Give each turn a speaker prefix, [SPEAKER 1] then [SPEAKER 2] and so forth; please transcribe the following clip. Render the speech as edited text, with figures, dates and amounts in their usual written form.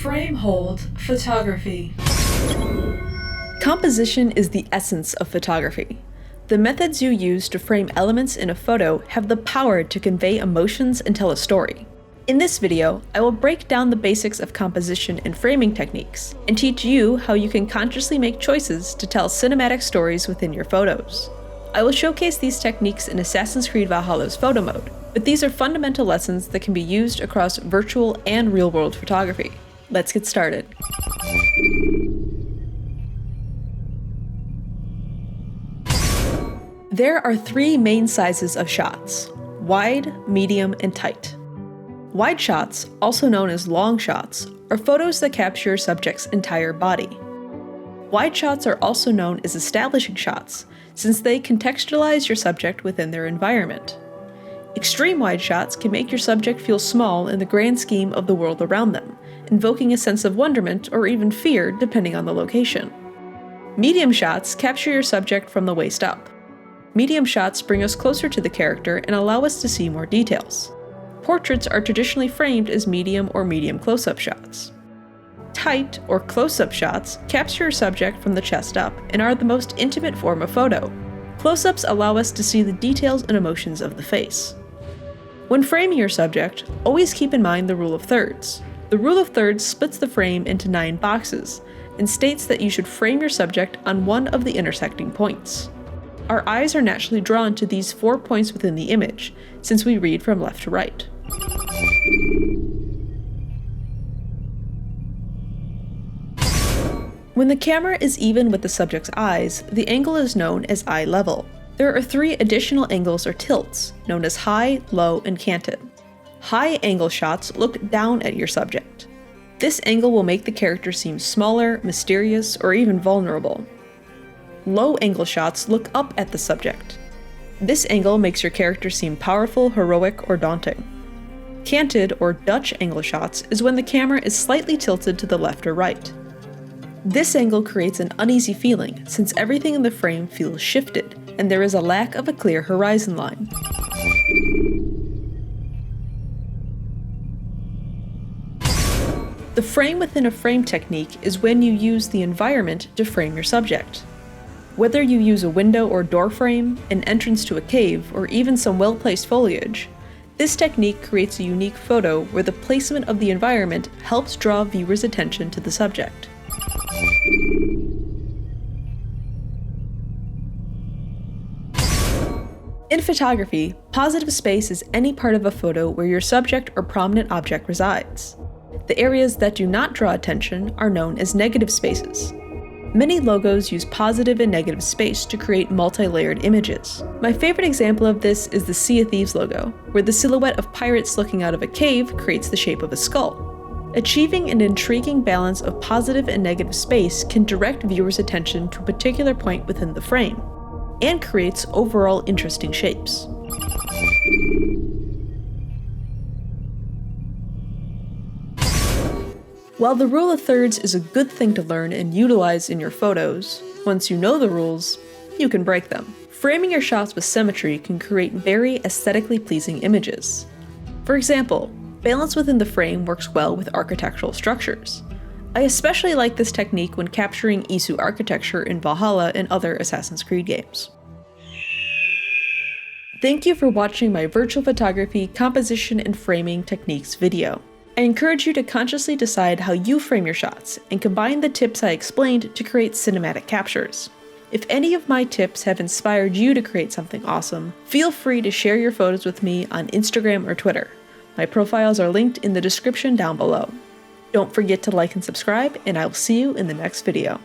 [SPEAKER 1] Frame hold photography.
[SPEAKER 2] Composition is the essence of photography. The methods you use to frame elements in a photo have the power to convey emotions and tell a story. In this video, I will break down the basics of composition and framing techniques, and teach you how you can consciously make choices to tell cinematic stories within your photos. I will showcase these techniques in Assassin's Creed Valhalla's photo mode, but these are fundamental lessons that can be used across virtual and real-world photography. Let's get started. There are three main sizes of shots: wide, medium, and tight. Wide shots, also known as long shots, are photos that capture your subject's entire body. Wide shots are also known as establishing shots, since they contextualize your subject within their environment. Extreme wide shots can make your subject feel small in the grand scheme of the world around them, invoking a sense of wonderment or even fear depending on the location. Medium shots capture your subject from the waist up. Medium shots bring us closer to the character and allow us to see more details. Portraits are traditionally framed as medium or medium close-up shots. Tight, or close-up shots, capture your subject from the chest up and are the most intimate form of photo. Close-ups allow us to see the details and emotions of the face. When framing your subject, always keep in mind the rule of thirds. The rule of thirds splits the frame into 9 boxes and states that you should frame your subject on one of the intersecting points. Our eyes are naturally drawn to these 4 points within the image, since we read from left to right. When the camera is even with the subject's eyes, the angle is known as eye level. There are 3 additional angles or tilts, known as high, low, and canted. High angle shots look down at your subject. This angle will make the character seem smaller, mysterious, or even vulnerable. Low angle shots look up at the subject. This angle makes your character seem powerful, heroic, or daunting. Canted or Dutch angle shots is when the camera is slightly tilted to the left or right. This angle creates an uneasy feeling since everything in the frame feels shifted and there is a lack of a clear horizon line. The frame within a frame technique is when you use the environment to frame your subject. Whether you use a window or door frame, an entrance to a cave, or even some well-placed foliage, this technique creates a unique photo where the placement of the environment helps draw viewers' attention to the subject. In photography, positive space is any part of a photo where your subject or prominent object resides. The areas that do not draw attention are known as negative spaces. Many logos use positive and negative space to create multi-layered images. My favorite example of this is the Sea of Thieves logo, where the silhouette of pirates looking out of a cave creates the shape of a skull. Achieving an intriguing balance of positive and negative space can direct viewers' attention to a particular point within the frame, and creates overall interesting shapes. While the rule of thirds is a good thing to learn and utilize in your photos, once you know the rules, you can break them. Framing your shots with symmetry can create very aesthetically pleasing images. For example, balance within the frame works well with architectural structures. I especially like this technique when capturing Isu architecture in Valhalla and other Assassin's Creed games. Thank you for watching my virtual photography, composition, and framing techniques video. I encourage you to consciously decide how you frame your shots and combine the tips I explained to create cinematic captures. If any of my tips have inspired you to create something awesome, feel free to share your photos with me on Instagram or Twitter. My profiles are linked in the description down below. Don't forget to like and subscribe, and I will see you in the next video.